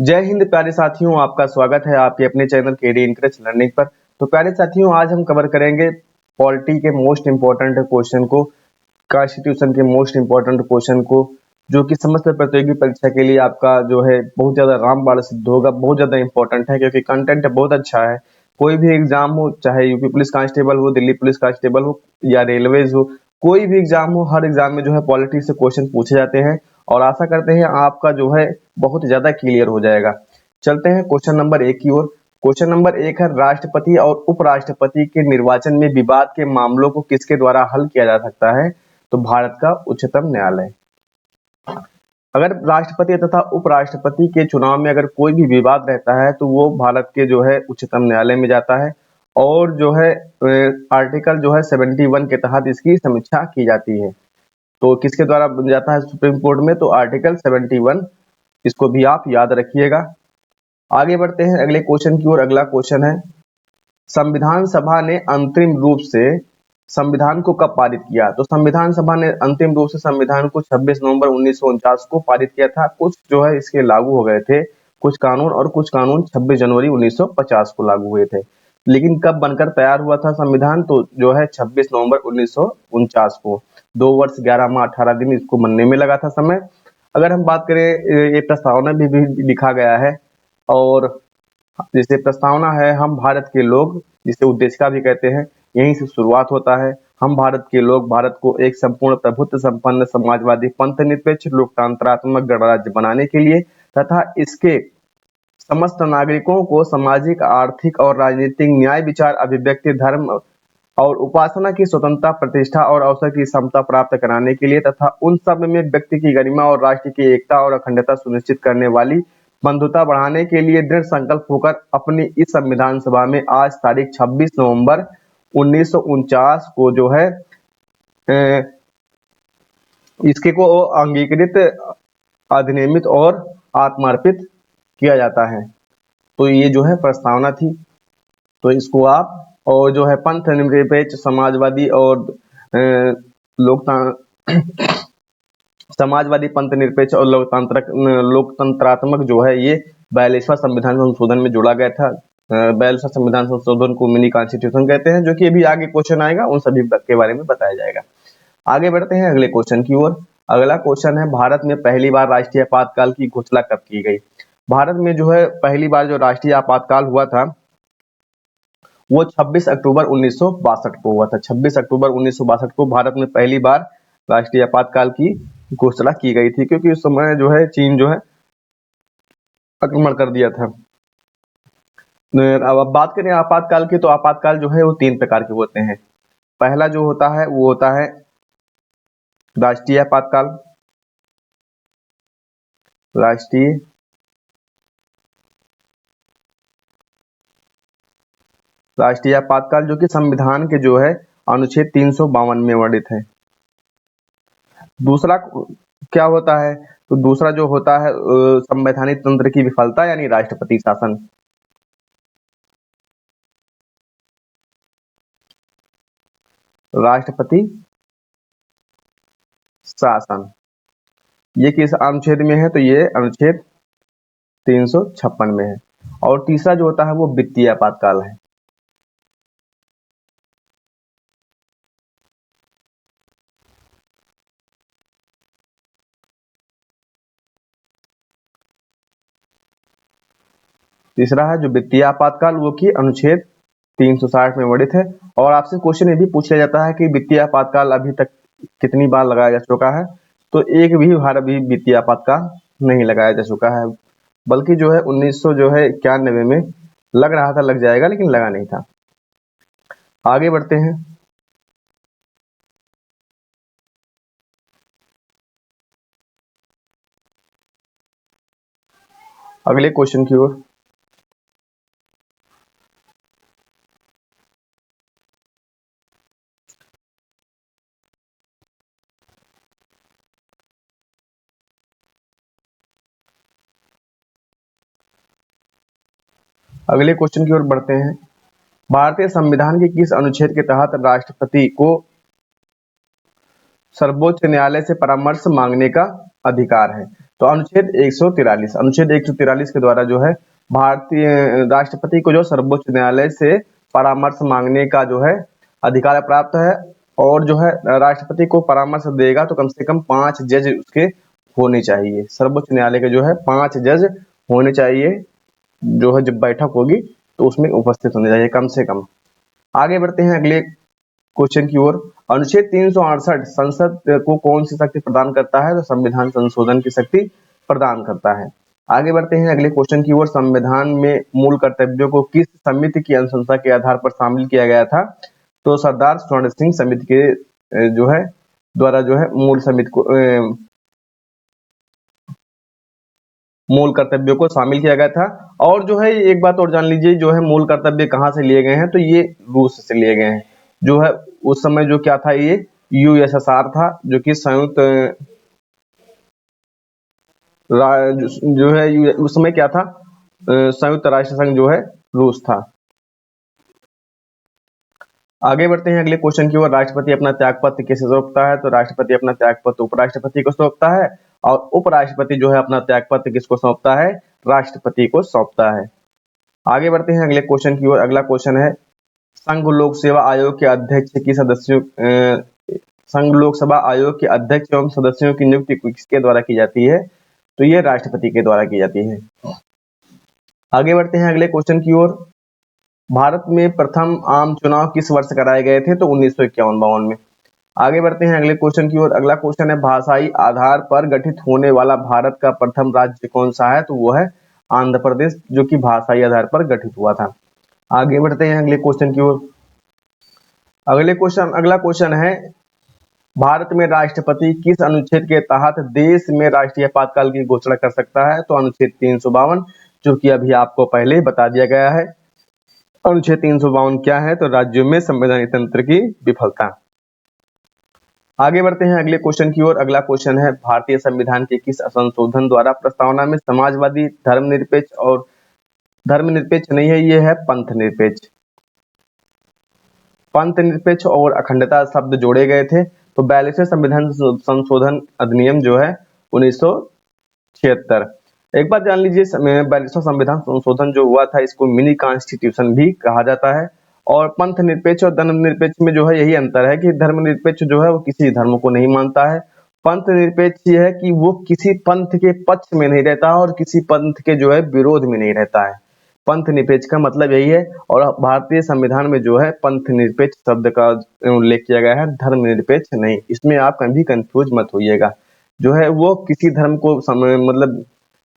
जय हिंद प्यारे साथियों, आपका स्वागत है आपके अपने चैनल केडी इंकरेज लर्निंग पर। तो प्यारे साथियों, आज हम कवर करेंगे पॉलिटी के मोस्ट इम्पोर्टेंट क्वेश्चन को, कॉन्स्टिट्यूशन के मोस्ट इम्पोर्टेंट क्वेश्चन को, जो कि समस्त प्रतियोगी परीक्षा के लिए आपका जो है बहुत ज्यादा रामबाण सिद्ध होगा, बहुत ज्यादा इंपॉर्टेंट है क्योंकि कंटेंट बहुत अच्छा है। कोई भी एग्जाम हो, चाहे यूपी पुलिस कांस्टेबल हो, दिल्ली पुलिस कांस्टेबल हो या रेलवेज हो, कोई भी एग्जाम हो, हर एग्जाम में जो है पॉलिटी से क्वेश्चन पूछे जाते हैं और आशा करते हैं आपका जो है बहुत ज्यादा क्लियर हो जाएगा। चलते हैं क्वेश्चन नंबर 1 की ओर। क्वेश्चन नंबर 1 है, राष्ट्रपति और उपराष्ट्रपति के निर्वाचन में विवाद के मामलों को किसके द्वारा हल किया जा सकता है? तो भारत का उच्चतम न्यायालय। अगर राष्ट्रपति तथा उपराष्ट्रपति के चुनाव में अगर कोई भी विवाद रहता है तो वो भारत के जो है उच्चतम न्यायालय में जाता है और जो है आर्टिकल जो है 71 के तहत इसकी समीक्षा की जाती है। तो किसके द्वारा जाता है सुप्रीम कोर्ट में? तो आर्टिकल 71, इसको भी आप याद रखिएगा। आगे बढ़ते हैं अगले क्वेश्चन की ओर। अगला क्वेश्चन है, संविधान सभा ने अंतरिम रूप से संविधान को कब पारित किया? तो संविधान सभा ने अंतिम रूप से संविधान को 26 नवंबर 1949 को पारित किया था। कुछ जो है इसके लागू हो गए थे कुछ कानून, और कुछ कानून 26 जनवरी 1950 को लागू हुए थे। लेकिन कब बनकर तैयार हुआ था संविधान? तो जो है 26 नवंबर 1949 को। 2 वर्ष 11 माह 18 दिन इसको बनने में लगा था समय। अगर हम बात करें, ये प्रस्तावना भी लिखा गया है और जैसे प्रस्तावना है, हम भारत के लोग, जिसे उद्देशिका भी कहते हैं, यहीं से शुरुआत होता है। हम भारत के लोग भारत को एक संपूर्ण प्रभुत्व संपन्न समाजवादी पंथ निरपेक्ष लोकतंत्रात्मक गणराज्य बनाने के लिए तथा इसके समस्त नागरिकों को सामाजिक, आर्थिक और राजनीतिक न्याय, विचार, अभिव्यक्ति, धर्म और उपासना की स्वतंत्रता, प्रतिष्ठा और अवसर की समता प्राप्त कराने के लिए तथा उन सब में व्यक्ति की गरिमा और राष्ट्र की एकता और अखंडता सुनिश्चित करने वाली बंधुता बढ़ाने के लिए दृढ़ संकल्प होकर अपनी इस संविधान सभा में आज तारीख 26 नवंबर 1949 को जो है इसके को अंगीकृत, अधिनियमित और आत्मार्पित किया जाता है। तो ये जो है प्रस्तावना थी, तो इसको आप, और जो है पंथ निरपेक्ष समाजवादी और समाजवादी पंथ निरपेक्ष और लोकतंत्रात्मक जो है ये 42वां संविधान संशोधन में जोड़ा गया था। 42वां संविधान संशोधन को मिनी कॉन्स्टिट्यूशन कहते हैं, जो कि अभी आगे क्वेश्चन आएगा उन सभी के बारे में बताया जाएगा। आगे बढ़ते हैं अगले क्वेश्चन की ओर। अगला क्वेश्चन है, भारत में पहली बार राष्ट्रीय आपातकाल की घोषणा कब की गई? भारत में जो है पहली बार जो राष्ट्रीय आपातकाल हुआ था वो 26 अक्टूबर 1962 को हुआ था। 26 अक्टूबर 1962 को भारत में पहली बार राष्ट्रीय आपातकाल की घोषणा की गई थी, क्योंकि उस समय जो है चीन जो है आक्रमण कर दिया था। अब बात करें आपातकाल की, तो आपातकाल जो है वो 3 प्रकार के होते हैं। पहला जो होता है वो होता है राष्ट्रीय आपातकाल, राष्ट्रीय आपातकाल जो कि संविधान के जो है अनुच्छेद 352 में वर्णित है। दूसरा क्या होता है? तो दूसरा जो होता है संवैधानिक तंत्र की विफलता, यानी राष्ट्रपति शासन। राष्ट्रपति शासन ये किस अनुच्छेद में है? तो ये अनुच्छेद 356 में है। और तीसरा जो होता है वो वित्तीय आपातकाल है। तीसरा है जो वित्तीय आपातकाल, वो की अनुच्छेद 360 में वर्णित है। और आपसे क्वेश्चन ये भी पूछ लिया जाता है कि वित्तीय आपातकाल अभी तक कितनी बार लगाया जा चुका है? तो एक भी बार अभी वित्तीय आपातकाल नहीं लगाया जा चुका है, बल्कि जो है 1991 में लग रहा था लग जाएगा, लेकिन लगा नहीं था। आगे बढ़ते हैं। अगले क्वेश्चन की ओर। अगले क्वेश्चन की ओर बढ़ते हैं। भारतीय संविधान के किस अनुच्छेद के तहत राष्ट्रपति को सर्वोच्च न्यायालय से परामर्श मांगने का अधिकार है? तो अनुच्छेद 143 के द्वारा जो है भारतीय राष्ट्रपति को जो सर्वोच्च न्यायालय से परामर्श मांगने का जो है अधिकार प्राप्त है, और जो है राष्ट्रपति को परामर्श देगा तो कम से कम 5 जज उसके होने चाहिए। सर्वोच्च न्यायालय के जो है 5 जज होने चाहिए, जो है जब बैठक होगी तो उसमें उपस्थित होने चाहिए कम से कम। आगे बढ़ते हैं अगले क्वेश्चन की ओर। अनुच्छेद 368 संसद को कौन सी शक्ति प्रदान करता है? तो संविधान संशोधन की शक्ति प्रदान करता है। आगे बढ़ते हैं अगले क्वेश्चन की ओर। संविधान में मूल कर्तव्यों को किस समिति की अनुशंसा के आधार पर शामिल किया गया था? तो सरदार स्वर्ण सिंह समिति के जो है द्वारा जो है मूल कर्तव्यों को शामिल किया गया था। और जो है एक बात और जान लीजिए, जो है मूल कर्तव्य कहाँ से लिए गए हैं? तो ये रूस से लिए गए हैं। जो है उस समय जो क्या था, ये यूएसएसआर था, जो कि संयुक्त जो है उस समय क्या था, संयुक्त राष्ट्र संघ जो है रूस था। आगे बढ़ते हैं अगले क्वेश्चन की ओर। राष्ट्रपति अपना त्यागपत्र किसे सौंपता है? तो राष्ट्रपति अपना त्यागपत्र उपराष्ट्रपति को सौंपता है, और उपराष्ट्रपति जो है अपना त्यागपत्र किसको सौंपता है? राष्ट्रपति को सौंपता है। आगे बढ़ते हैं अगले क्वेश्चन की ओर। अगला क्वेश्चन है, संघ लोक सेवा आयोग के अध्यक्ष की सदस्यों संघ लोक सेवा आयोग के अध्यक्ष एवं सदस्यों की नियुक्ति किसके द्वारा की जाती है? तो ये राष्ट्रपति के द्वारा की जाती है। आगे बढ़ते हैं अगले क्वेश्चन की ओर। भारत में प्रथम आम चुनाव किस वर्ष कराए गए थे? तो 1951-52 में। आगे बढ़ते हैं अगले क्वेश्चन की ओर। अगला क्वेश्चन है, भाषाई आधार पर गठित होने वाला भारत का प्रथम राज्य कौन सा है? तो वो है आंध्र प्रदेश, जो कि भाषाई आधार पर गठित हुआ था। आगे बढ़ते हैं अगले क्वेश्चन की ओर। अगला क्वेश्चन है, भारत में राष्ट्रपति किस अनुच्छेद के तहत देश में राष्ट्रीय आपातकाल की घोषणा कर सकता है? तो अनुच्छेद 352, जो कि अभी आपको पहले ही बता दिया गया है। अनुच्छेद 352 क्या है? तो राज्यों में संवैधानिक तंत्र की विफलता। आगे बढ़ते हैं अगले क्वेश्चन की ओर। अगला क्वेश्चन है, भारतीय संविधान के किस संशोधन द्वारा प्रस्तावना में समाजवादी, धर्मनिरपेक्ष और धर्मनिरपेक्ष नहीं है, ये है पंथनिरपेक्ष। पंथनिरपेक्ष और अखंडता शब्द जोड़े गए थे। तो 42वें संविधान संशोधन अधिनियम जो है 1976। एक बात जान लीजिए, 42वां संविधान संशोधन जो हुआ था, इसको मिनी कॉन्स्टिट्यूशन भी कहा जाता है। और पंथ निरपेक्ष और धर्मनिरपेक्ष में जो है यही अंतर है कि धर्मनिरपेक्ष जो है वो किसी धर्म को नहीं मानता है। पंथ निरपेक्ष ये है कि वो किसी पंथ के पक्ष में नहीं रहता और किसी पंथ के जो है विरोध में नहीं रहता है। पंथ निरपेक्ष का मतलब यही है। और भारतीय संविधान में जो है पंथ निरपेक्ष शब्द का उल्लेख किया गया है, धर्मनिरपेक्ष नहीं। इसमें आप कभी कंफ्यूज मत होइएगा। जो है वो किसी धर्म को मतलब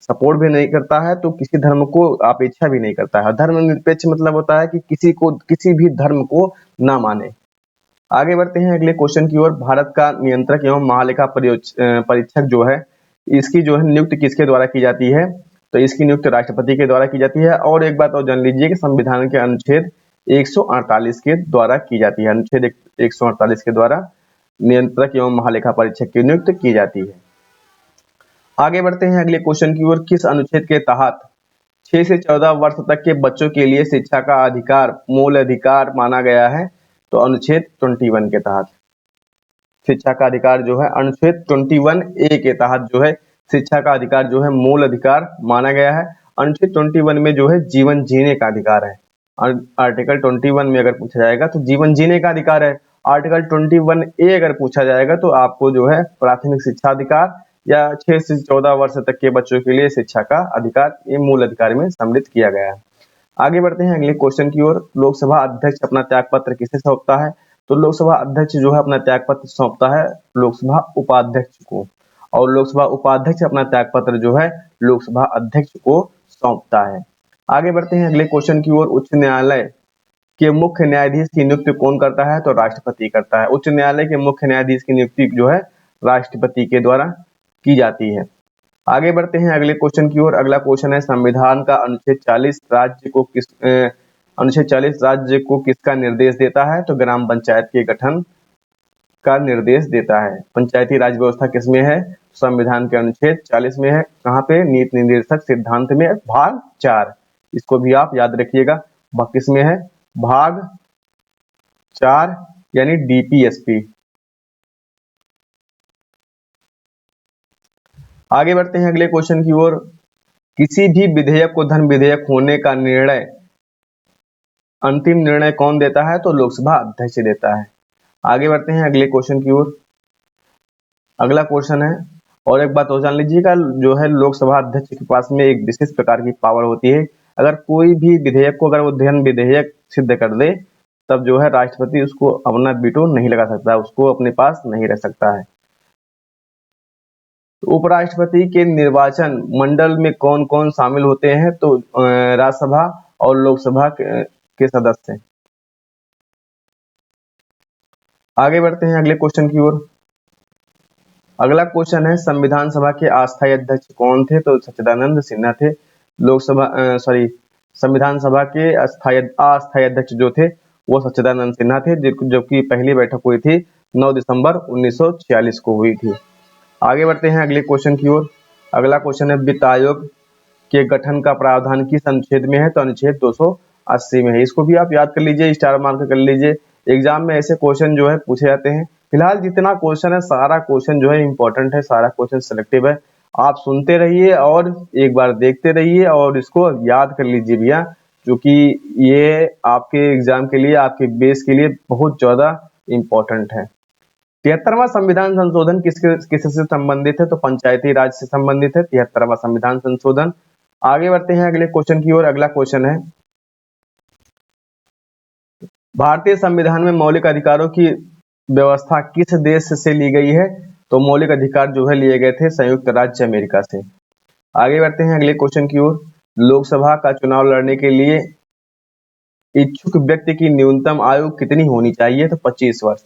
सपोर्ट भी नहीं करता है, तो किसी धर्म को अपेक्षा भी नहीं करता है। धर्मनिरपेक्ष मतलब होता है कि किसी भी धर्म को ना माने। आगे बढ़ते हैं अगले क्वेश्चन की ओर। भारत का नियंत्रक एवं महालेखा परीक्षक जो है, इसकी जो है नियुक्ति किसके द्वारा की जाती है? तो इसकी नियुक्ति राष्ट्रपति के द्वारा की जाती है। और एक बात और जान लीजिए कि संविधान के अनुच्छेद 148 के द्वारा की जाती है। अनुच्छेद 148 के द्वारा नियंत्रक एवं महालेखा परीक्षक की नियुक्ति की जाती है। आगे बढ़ते हैं अगले क्वेश्चन की ओर। किस अनुच्छेद के तहत 6 से 14 वर्ष तक के बच्चों के लिए शिक्षा का अधिकार मूल अधिकार माना गया है? तो अनुच्छेद 21 के तहत शिक्षा का अधिकार जो है अनुच्छेद 21A के तहत जो है शिक्षा का अधिकार जो है मूल अधिकार माना गया है। अनुच्छेद 21 में जो है जीवन जीने का अधिकार है। आर्टिकल 21 में अगर पूछा जाएगा तो जीवन जीने का अधिकार है। आर्टिकल 21A अगर पूछा जाएगा तो आपको जो है प्राथमिक शिक्षा अधिकार या 6 से 14 वर्ष तक के बच्चों के लिए शिक्षा का अधिकार, ये मूल अधिकार में सम्मिलित किया गया है। आगे बढ़ते हैं अगले क्वेश्चन की ओर। लोकसभा अध्यक्ष अपना त्यागपत्र किसे सौंपता है? तो लोकसभा अध्यक्ष जो है अपना त्यागपत्र सौंपता है लोकसभा उपाध्यक्ष को, और लोकसभा उपाध्यक्ष अपना त्यागपत्र जो है लोकसभा अध्यक्ष को सौंपता है। आगे बढ़ते हैं अगले क्वेश्चन की ओर। उच्च न्यायालय के मुख्य न्यायाधीश की नियुक्ति कौन करता है? तो राष्ट्रपति करता है। उच्च न्यायालय के मुख्य न्यायाधीश की नियुक्ति जो है राष्ट्रपति के द्वारा की जाती है। आगे बढ़ते हैं अगले क्वेश्चन की ओर। अगला क्वेश्चन है, संविधान का अनुच्छेद 40 राज्य को किसका निर्देश देता है? तो ग्राम पंचायत के गठन का निर्देश देता है। पंचायती राज व्यवस्था किसमें है? संविधान के अनुच्छेद 40 में है। कहाँ पे? नीति निर्देशक सिद्धांत में भाग 4। इसको भी आप याद रखिएगा। किसमें है? भाग 4 यानी डीपीएसपी। आगे बढ़ते हैं अगले क्वेश्चन की ओर। किसी भी विधेयक को धन विधेयक होने का निर्णय, अंतिम निर्णय कौन देता है? तो लोकसभा अध्यक्ष देता है। आगे बढ़ते हैं अगले क्वेश्चन की ओर। अगला क्वेश्चन है, और एक बात और जान लीजिएगा, जो है लोकसभा अध्यक्ष के पास में एक विशेष प्रकार की पावर होती है। अगर कोई भी विधेयक को अगर वो धन विधेयक सिद्ध कर दे, तब जो है राष्ट्रपति उसको अपना वीटो नहीं लगा सकता, उसको अपने पास नहीं रख सकता है। तो उपराष्ट्रपति के निर्वाचन मंडल में कौन कौन शामिल होते हैं? तो राज्यसभा और लोकसभा के सदस्य। आगे बढ़ते हैं अगले क्वेश्चन की ओर। अगला क्वेश्चन है, संविधान सभा के अस्थायी अध्यक्ष कौन थे? तो सच्चिदानंद सिन्हा थे। संविधान सभा के अस्थायी अध्यक्ष जो थे वो सच्चिदानंद सिन्हा थे, जबकि पहली बैठक हुई थी 9 दिसंबर 1946 को हुई थी। आगे बढ़ते हैं अगले क्वेश्चन की ओर। अगला क्वेश्चन है, वित्त आयोग के गठन का प्रावधान किस अनुच्छेद में है? तो अनुच्छेद 280 में है। इसको भी आप याद कर लीजिए, स्टार मार्क कर लीजिए। एग्जाम में ऐसे क्वेश्चन जो है पूछे जाते हैं। फिलहाल जितना क्वेश्चन है, सारा क्वेश्चन जो है इंपॉर्टेंट है, सारा क्वेश्चन सिलेक्टिव है। आप सुनते रहिए और एक बार देखते रहिए और इसको याद कर लीजिए भैया, क्योंकि ये आपके एग्जाम के लिए, आपके बेस के लिए बहुत ज्यादा इंपॉर्टेंट है। 73वां संविधान संशोधन किससे संबंधित है? तो पंचायती राज से संबंधित है 73वां संविधान संशोधन। आगे बढ़ते हैं अगले क्वेश्चन की ओर। अगला क्वेश्चन है, भारतीय संविधान में मौलिक अधिकारों की व्यवस्था किस देश से ली गई है? तो मौलिक अधिकार जो है लिए गए थे संयुक्त राज्य अमेरिका से। आगे बढ़ते हैं अगले क्वेश्चन की ओर। लोकसभा का चुनाव लड़ने के लिए इच्छुक व्यक्ति की न्यूनतम आयु कितनी होनी चाहिए? तो 25 वर्ष।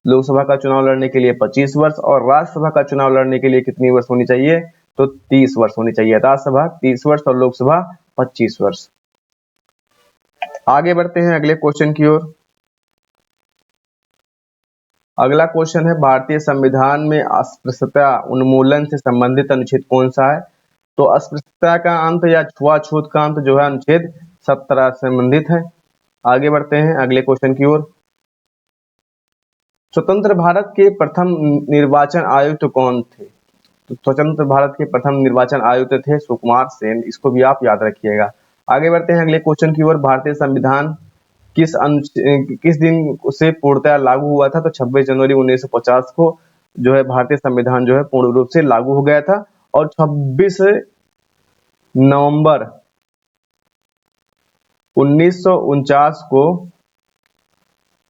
लोकसभा का चुनाव लड़ने के लिए 25 वर्ष और राज्यसभा का चुनाव लड़ने के लिए कितनी वर्ष होनी चाहिए? तो 30 वर्ष होनी चाहिए। राज्यसभा 30 वर्ष और लोकसभा 25 वर्ष। आगे बढ़ते हैं अगले क्वेश्चन की ओर। अगला क्वेश्चन है, भारतीय संविधान में अस्पृश्यता उन्मूलन से संबंधित अनुच्छेद कौन सा है? तो अस्पृश्यता का अंत या छुआछूत का अंत जो है अनुच्छेद 17 से संबंधित है। आगे बढ़ते हैं अगले क्वेश्चन की ओर। स्वतंत्र भारत के प्रथम निर्वाचन आयुक्त कौन थे? तो स्वतंत्र भारत के प्रथम निर्वाचन आयुक्त थे सुकुमार सेन। इसको भी आप याद रखिएगा। आगे बढ़ते हैं अगले क्वेश्चन की ओर। भारतीय संविधान किस दिन से पूर्णतः लागू हुआ था? तो 26 जनवरी 1950 को जो है भारतीय संविधान जो है पूर्ण रूप से लागू हो गया था और 26 नवंबर 1949 को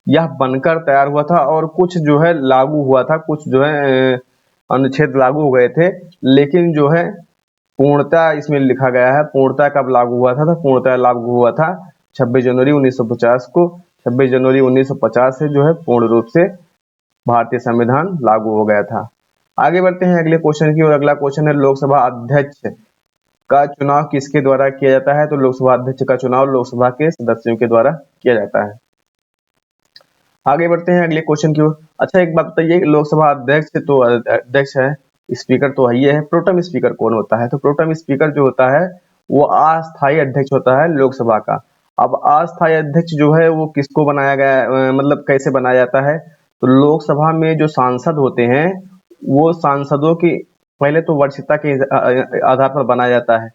यह बनकर तैयार हुआ था और कुछ जो है लागू हुआ था, कुछ जो है अनुच्छेद लागू हो गए थे, लेकिन जो है पूर्णतः इसमें लिखा गया है पूर्णतः कब लागू हुआ था? तो पूर्णतः लागू हुआ था 26 जनवरी 1950 को। 26 जनवरी 1950 से जो है पूर्ण रूप से भारतीय संविधान लागू हो गया था। आगे बढ़ते हैं अगले क्वेश्चन की ओर। अगला क्वेश्चन है, लोकसभा अध्यक्ष का चुनाव किसके द्वारा किया जाता है? तो लोकसभा अध्यक्ष का चुनाव लोकसभा के सदस्यों के द्वारा किया जाता है। आगे बढ़ते हैं अगले क्वेश्चन की ओर। अच्छा, एक बात बताइए, लोकसभा अध्यक्ष तो अध्यक्ष है, स्पीकर तो है, प्रोटेम स्पीकर कौन होता है? तो प्रोटेम स्पीकर जो होता है वो अस्थायी अध्यक्ष होता है लोकसभा का। अब अस्थायी अध्यक्ष जो है वो किसको बनाया गया, मतलब कैसे बनाया जाता है? तो लोकसभा में जो सांसद होते हैं वो सांसदों की पहले तो वरिष्ठता के आधार पर बनाया जाता है,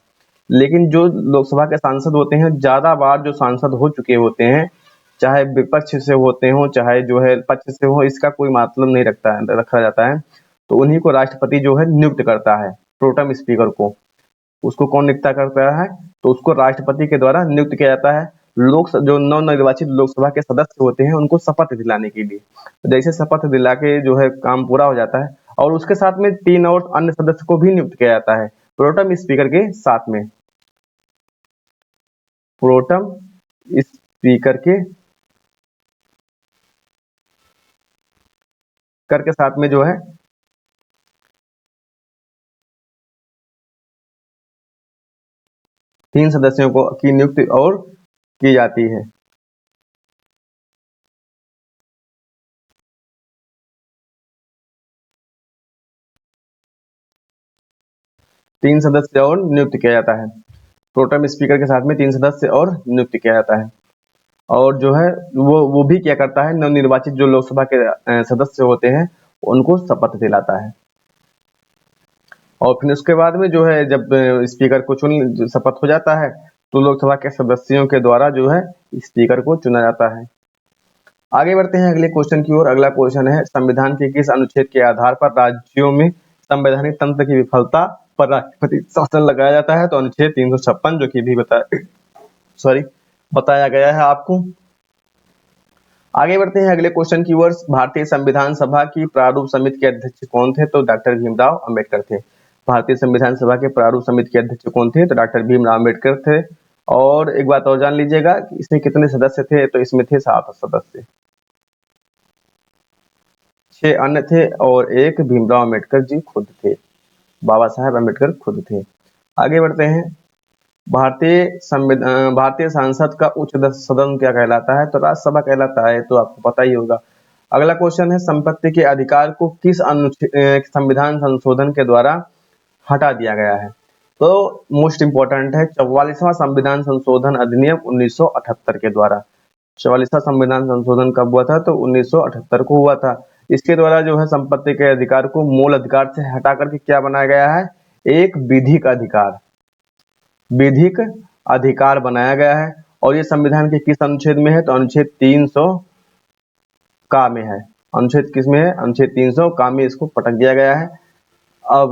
लेकिन जो लोकसभा के सांसद होते हैं, ज्यादा बार जो सांसद हो चुके होते हैं, चाहे विपक्ष से होते हो चाहे जो है पक्ष से हो, इसका कोई मतलब नहीं रखा जाता है। तो उन्हीं को राष्ट्रपति जो है नियुक्त करता है, प्रोटेम स्पीकर को। उसको कौन नियुक्त करता है? तो उसको राष्ट्रपति के द्वारा नियुक्त किया जाता है। जो नवनिर्वाचित लोकसभा के सदस्य होते हैं उनको शपथ दिलाने के लिए। जैसे शपथ दिला के जो है काम पूरा हो जाता है और उसके साथ में 3 और अन्य सदस्य को भी नियुक्त किया जाता है प्रोटेम स्पीकर के साथ में। प्रोटेम स्पीकर के साथ में जो है 3 सदस्यों को की नियुक्ति और की जाती है। तीन सदस्य और नियुक्त किया जाता है। प्रोटेम स्पीकर के साथ में 3 सदस्य और नियुक्त किया जाता है। और जो है वो भी क्या करता है, नवनिर्वाचित जो लोकसभा के सदस्य होते हैं उनको शपथ दिलाता है। और फिर उसके बाद में जो है जब स्पीकर को चुन शपथ हो जाता है तो लोकसभा के सदस्यों के द्वारा जो है स्पीकर को चुना जाता है। आगे बढ़ते हैं अगले क्वेश्चन की ओर। अगला क्वेश्चन है, संविधान के किस अनुच्छेद के आधार पर राज्यों में संवैधानिक तंत्र की विफलता पर राष्ट्रपति शासन लगाया जाता है? तो अनुच्छेद 356 जो कि भी बताया गया है आपको। आगे बढ़ते हैं अगले क्वेश्चन की ओर। भारतीय संविधान सभा की प्रारूप समिति के अध्यक्ष कौन थे? तो डॉक्टर भीमराव अंबेडकर थे। भारतीय संविधान सभा के प्रारूप समिति के अध्यक्ष कौन थे? तो डॉक्टर भीमराव अंबेडकर थे। और एक बात और जान लीजिएगा कि इसमें कितने सदस्य थे? तो इसमें थे 7 सदस्य, 6 अन्य थे और एक भीमराव अंबेडकर जी खुद थे, बाबा साहेब अंबेडकर खुद थे। आगे बढ़ते हैं। भारतीय संसद का उच्च सदन क्या कहलाता है? तो राज्यसभा कहलाता है, तो आपको पता ही होगा। अगला क्वेश्चन है, संपत्ति के अधिकार को किस संविधान संशोधन के द्वारा हटा दिया गया है? तो मोस्ट इंपोर्टेंट है 44वां संविधान संशोधन अधिनियम 1978 के द्वारा। 44वां संविधान संशोधन कब हुआ था? तो 1978 को हुआ था। इसके द्वारा जो है संपत्ति के अधिकार को मूल अधिकार से हटा करके क्या बनाया गया है? एक विधिक अधिकार बनाया गया है। और ये संविधान के किस अनुच्छेद में है? तो अनुच्छेद 300 का में है। अनुच्छेद किस में है? अनुच्छेद 300 का में इसको पटक दिया गया है। अब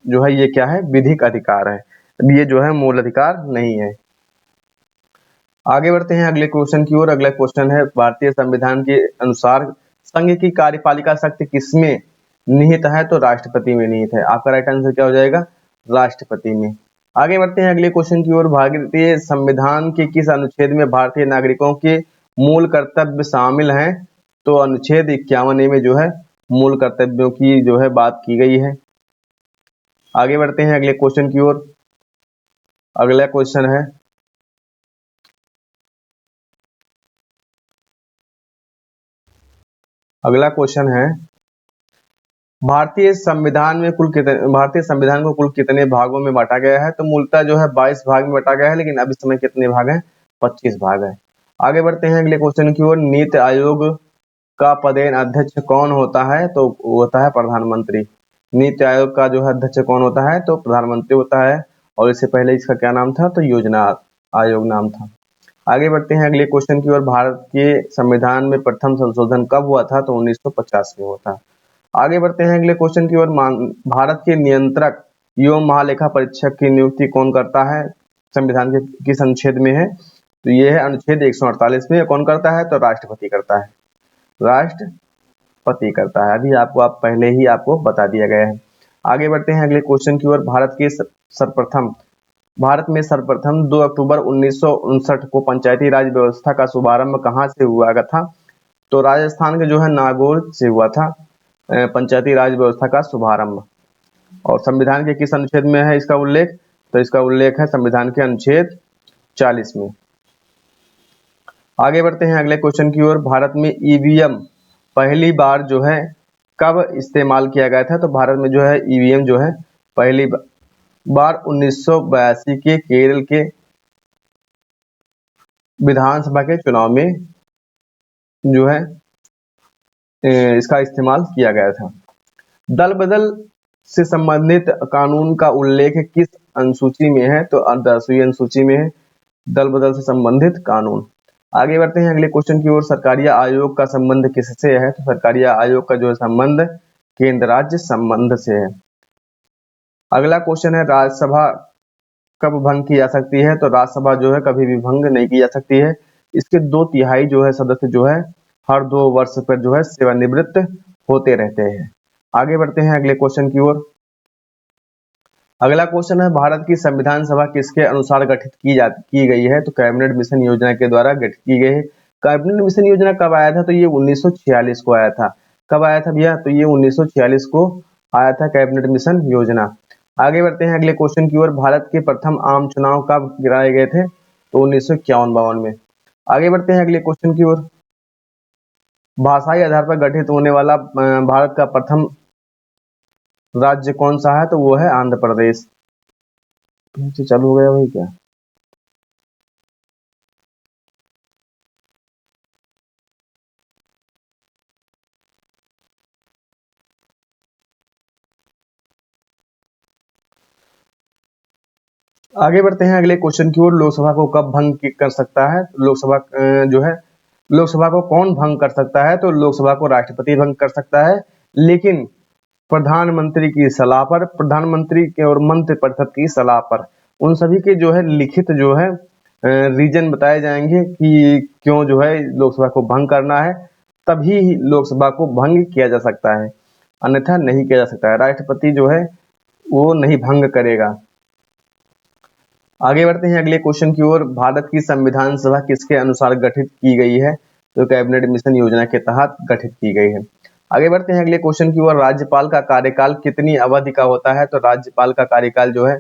जो है ये क्या है? विधिक अधिकार है, ये जो है मूल अधिकार नहीं है। आगे बढ़ते हैं अगले क्वेश्चन की ओर। अगला क्वेश्चन है, भारतीय संविधान के अनुसार संघ की कार्यपालिका शक्ति किसमें निहित है? तो राष्ट्रपति में निहित है। आपका राइट आंसर क्या हो जाएगा? राष्ट्रपति में। आगे बढ़ते हैं अगले क्वेश्चन की ओर। भारतीय संविधान के किस अनुच्छेद में भारतीय नागरिकों के मूल कर्तव्य शामिल हैं? तो अनुच्छेद 51 में जो है मूल कर्तव्यों की जो है बात की गई है। आगे बढ़ते हैं अगले क्वेश्चन की ओर। अगला क्वेश्चन है, भारतीय संविधान को कुल कितने भागों में बांटा गया है? तो मूलतः जो है 22 भाग में बांटा गया है, लेकिन अब इस समय कितने भाग हैं? 25 भाग है। आगे बढ़ते हैं अगले क्वेश्चन की ओर। नीति आयोग का पदेन अध्यक्ष कौन होता है? तो वो होता है प्रधानमंत्री। नीति आयोग का जो है अध्यक्ष कौन होता है? तो प्रधानमंत्री होता है। और इससे पहले इसका क्या नाम था? तो योजना आयोग नाम था। आगे बढ़ते हैं अगले क्वेश्चन की ओर। भारत के संविधान में प्रथम संशोधन कब हुआ था? तो 1950 में हुआ था। आगे बढ़ते हैं अगले क्वेश्चन की ओर। भारत के नियंत्रक एवं महालेखा परीक्षक की नियुक्ति कौन करता है? संविधान के किस अनुच्छेद में है? तो ये है अनुच्छेद 148 में। कौन करता है? तो राष्ट्रपति करता है। राष्ट्रपति करता है। अभी आप पहले ही आपको बता दिया गया है। आगे बढ़ते हैं अगले क्वेश्चन की ओर। भारत में सर्वप्रथम 2 अक्टूबर 1959 को पंचायती राज व्यवस्था का शुभारंभ कहाँ से हुआ था? तो राजस्थान के जो है नागौर से हुआ था पंचायती राज व्यवस्था का शुभारंभ। और संविधान के किस अनुच्छेद में है इसका उल्लेख? तो इसका उल्लेख है संविधान के अनुच्छेद 40 में। आगे बढ़ते हैं अगले क्वेश्चन की ओर। भारत में ईवीएम पहली बार जो है कब इस्तेमाल किया गया था? तो भारत में जो है ईवीएम जो है पहली बार 1982 के केरल के विधानसभा के चुनाव में जो है इसका इस्तेमाल किया गया था। दल बदल से संबंधित कानून का उल्लेख किस अनुसूची में है? तो 10वीं अनुसूची में है दल बदल से संबंधित कानून। आगे बढ़ते हैं अगले क्वेश्चन की ओर। सरकारिया आयोग का संबंध किससे है? तो सरकारिया आयोग का जो है संबंध केंद्र राज्य संबंध से है। अगला क्वेश्चन है, राज्यसभा कब भंग की जा सकती है? तो राज्यसभा जो है कभी भी भंग नहीं की जा सकती है। इसके 2/3 जो है सदस्य जो है हर 2 वर्ष पर जो है सेवानिवृत्त होते रहते हैं। आगे बढ़ते हैं अगले क्वेश्चन की ओर। अगला क्वेश्चन है, भारत की संविधान सभा किसके अनुसार गठित की गई है? तो कैबिनेट मिशन योजना के द्वारा गठित की गई है। कैबिनेट मिशन योजना कब आया था? तो ये 1946 को आया था। कब आया था भैया? तो ये 1946 को आया था कैबिनेट मिशन योजना। आगे बढ़ते हैं अगले क्वेश्चन की ओर। भारत के प्रथम आम चुनाव कब गिराए गए थे? तो 1951-52 में। आगे बढ़ते हैं अगले क्वेश्चन की ओर। भाषाई आधार पर गठित होने वाला भारत का प्रथम राज्य कौन सा है? तो वो है आंध्र प्रदेश। चालू हो गया भाई क्या? आगे बढ़ते हैं अगले क्वेश्चन की ओर। लोकसभा को कब कर सकता है? लोकसभा जो है, लोकसभा को कौन भंग कर सकता है? तो लोकसभा को राष्ट्रपति भंग कर सकता है, लेकिन प्रधानमंत्री की सलाह पर, प्रधानमंत्री के और मंत्रिपरिषद की सलाह पर। उन सभी के जो है लिखित जो है रीजन बताए जाएंगे कि क्यों जो है लोकसभा को भंग करना है, तभी लोकसभा को भंग किया जा सकता है, अन्यथा नहीं किया जा सकता है। राष्ट्रपति जो है वो नहीं भंग करेगा। आगे बढ़ते हैं अगले क्वेश्चन की ओर। भारत की संविधान सभा किसके अनुसार गठित की गई है? तो कैबिनेट मिशन योजना के तहत गठित की गई है। आगे बढ़ते हैं अगले क्वेश्चन की ओर। राज्यपाल का कार्यकाल कितनी अवधि का होता है? तो राज्यपाल का कार्यकाल जो है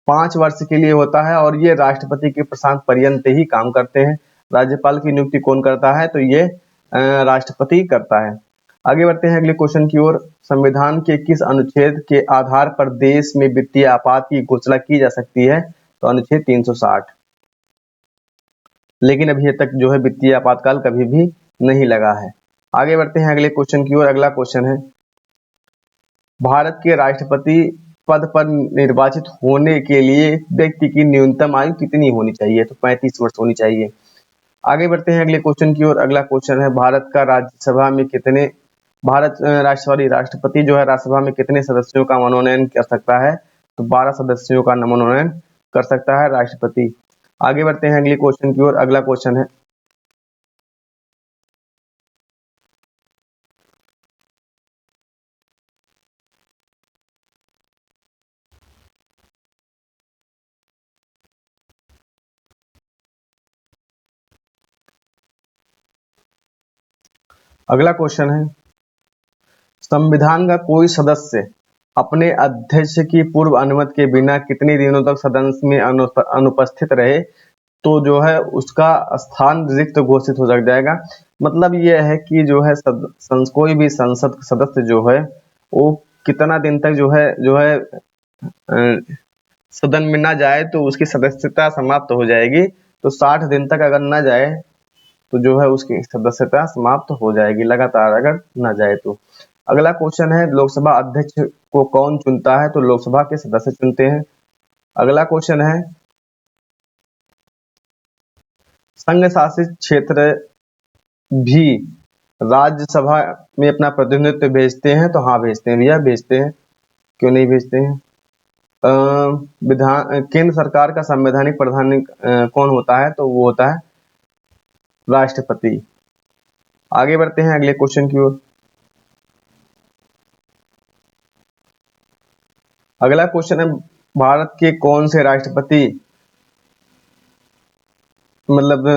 5 वर्ष के लिए होता है, और ये राष्ट्रपति के प्रशांत पर्यंत ही काम करते हैं। राज्यपाल की नियुक्ति कौन करता है? तो ये राष्ट्रपति करता है। आगे बढ़ते हैं अगले क्वेश्चन की ओर। संविधान के किस अनुच्छेद के आधार पर देश में वित्तीय आपात की घोषणा की जा सकती है? तो अनुच्छेद 360। लेकिन अभी तक जो है वित्तीय आपातकाल कभी भी नहीं लगा है। आगे बढ़ते हैं अगले क्वेश्चन की ओर। अगला क्वेश्चन है, भारत के राष्ट्रपति पद पर निर्वाचित होने के लिए व्यक्ति की न्यूनतम आयु कितनी होनी चाहिए? तो 35 वर्ष होनी चाहिए। आगे बढ़ते हैं अगले क्वेश्चन की ओर। अगला क्वेश्चन है, भारत का राज्यसभा में कितने राष्ट्रपति जो है राज्यसभा में कितने सदस्यों का मनोनयन कर सकता है? तो 12 सदस्यों का मनोनयन कर सकता है राष्ट्रपति। आगे बढ़ते हैं अगले क्वेश्चन की ओर। अगला क्वेश्चन है, अगला क्वेश्चन है, संविधान का कोई सदस्य अपने अध्यक्ष की पूर्व अनुमति के बिना कितने दिनों तक सदन में अनुपस्थित रहे तो जो है उसका स्थान रिक्त घोषित हो जाएगा। मतलब यह है कि जो है कोई भी संसद सदस्य जो है वो कितना दिन तक जो है सदन में ना जाए तो उसकी सदस्यता समाप्त हो जाएगी। तो 60 दिन तक अगर ना जाए तो जो है उसकी सदस्यता समाप्त हो जाएगी, लगातार अगर ना जाए तो। अगला क्वेश्चन है, लोकसभा अध्यक्ष को कौन चुनता है? तो लोकसभा के सदस्य चुनते हैं। अगला क्वेश्चन है, संघ शासित क्षेत्र भी राज्यसभा में अपना प्रतिनिधित्व भेजते हैं? तो हाँ भेजते हैं भैया, भेजते हैं, क्यों नहीं भेजते हैं। विधान केंद्र सरकार का संवैधानिक प्रधान कौन होता है? तो वो होता है राष्ट्रपति। आगे बढ़ते हैं अगले क्वेश्चन की ओर। अगला क्वेश्चन है, भारत के कौन से राष्ट्रपति मतलब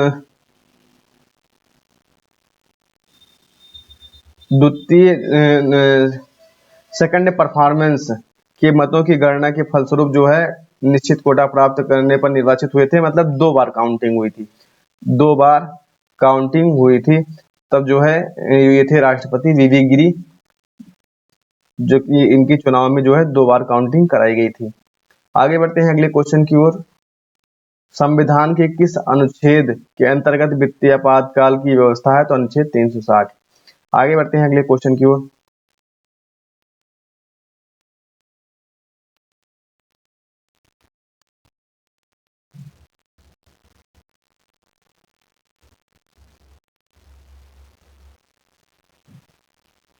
द्वितीय सेकंड परफॉर्मेंस के मतों की गणना के फलस्वरूप जो है निश्चित कोटा प्राप्त करने पर निर्वाचित हुए थे? मतलब 2 बार काउंटिंग हुई थी, 2 बार काउंटिंग हुई थी, तब जो है ये थे राष्ट्रपति वीवी गिरी, जो कि इनकी चुनाव में जो है 2 बार काउंटिंग कराई गई थी। आगे बढ़ते हैं अगले क्वेश्चन की ओर। संविधान के किस अनुच्छेद के अंतर्गत वित्तीय आपातकाल की व्यवस्था है? तो अनुच्छेद 360। आगे बढ़ते हैं अगले क्वेश्चन की ओर।